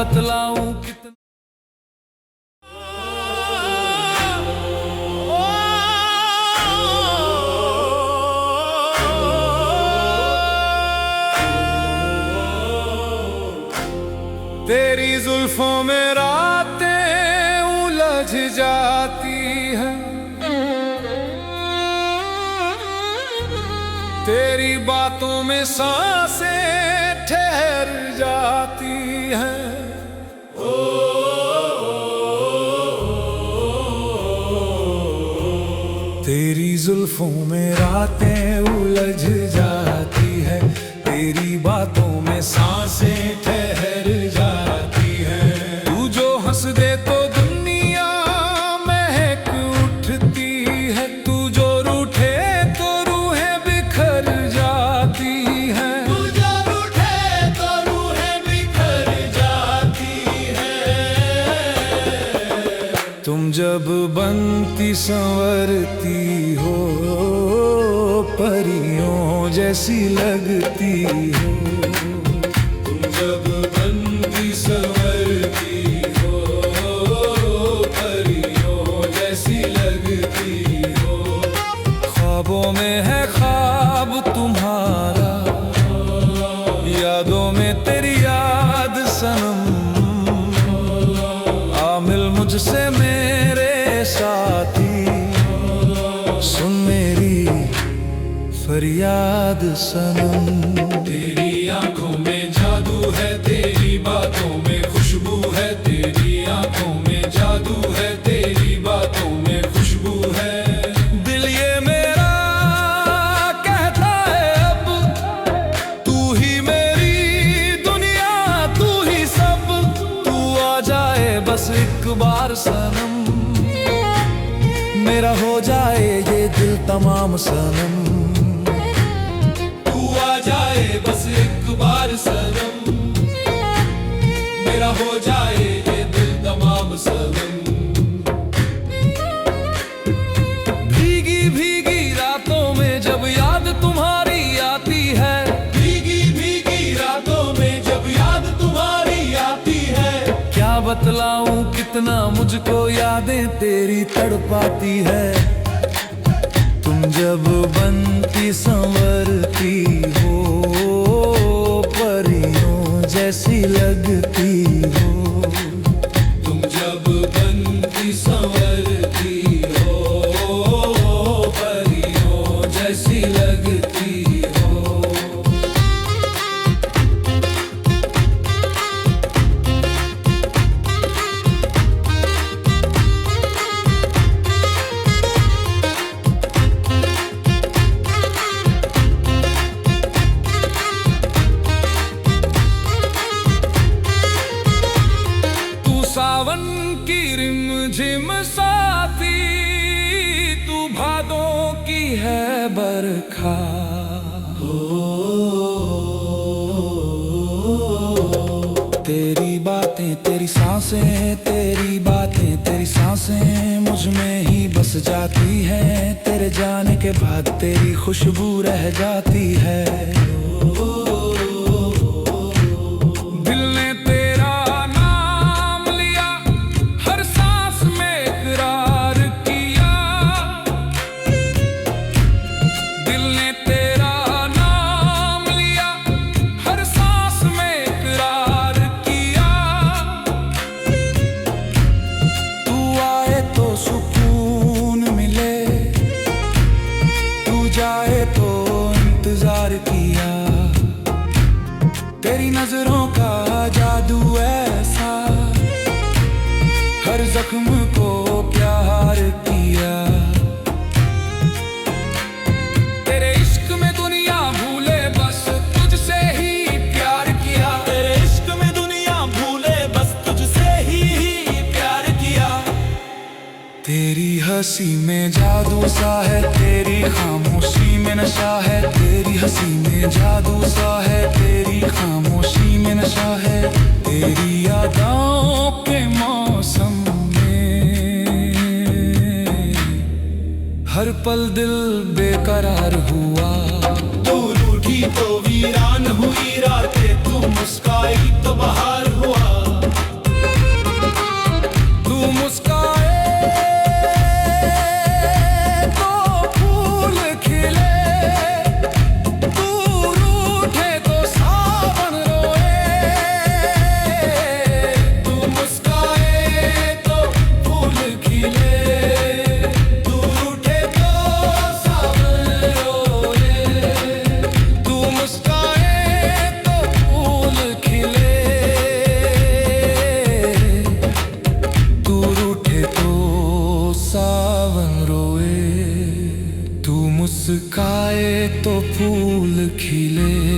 बतलाऊं कितना। तेरी जुल्फों में रातें उलझ जाती हैं, तेरी बातों में सांसें ठहर जाती हैं। तेरी जुल्फों में रातें उलझ जाती है, तेरी बातों में सांसें ठहर जाती है। तू जो हंस दे तो दुनिया महक उठती है, तू जो रूठे तो रूहें बिखर जाती हैं। तू जो रूठे तो रूहें बिखर जाती हैं। तुम जब बनती संवरती हो, परियों जैसी लगती हो। तुम जब बनती संवरती हो, परियों जैसी लगती हो। ख्वाबों में है ख्वाब तुम्हारा, यादों में तेरी याद सनम। आ मिल मुझसे मेरे साथी, सुन मेरी फरियाद सनम। तेरी आंखों में जादू है, तेरी बातों में खुशबू है। तेरी आंखों में जादू है, तेरी बातों में खुशबू है। दिल ये मेरा कहता है अब, तू ही मेरी दुनिया, तू ही सब। तू आ जाए बस एक बार सनम, मेरा हो जाए ये दिल तमाम सनम। तू आ जाए बस एक बार सनम, मेरा हो जाए ये दिल तमाम सनम। भीगी भीगी रातों में जब याद तुम्हारी आती है, भीगी भीगी रातों में जब याद तुम्हारी आती है। क्या बतलाऊं कितना मुझको यादें तेरी तड़पाती है। तुम जब बनती संवरती हो, परियों जैसी लगती हो। तुम जब बनती संवरती हो, परियों जैसी लगती हो। सावन की रिमझिम साथी, तू भादों की है बरखा। तेरी बातें तेरी सांसें, तेरी बातें तेरी सांसें मुझ में ही बस जाती है। तेरे जाने के बाद तेरी खुशबू रह जाती है। जाए तो इंतजार किया, तेरी नजरों का जादू ऐसा, हर जख्म को प्यार किया। तेरे इश्क में दुनिया भूले बस तुझसे ही प्यार किया। तेरे इश्क में दुनिया भूले बस तुझसे ही प्यार किया। तेरी हंसी में जादू सा है, तेरी खामोशी में नशा है। तेरी हंसी में जादू सा है, तेरी खामोशी में नशा है। तेरी यादों के मौसम में हर पल दिल बेकरार हुआ। तू रूठी तो वीरान हुई रातें, तू मुस्काई तो बहार हुआ। सावन रोए, तू मुस्काए तो फूल खिले।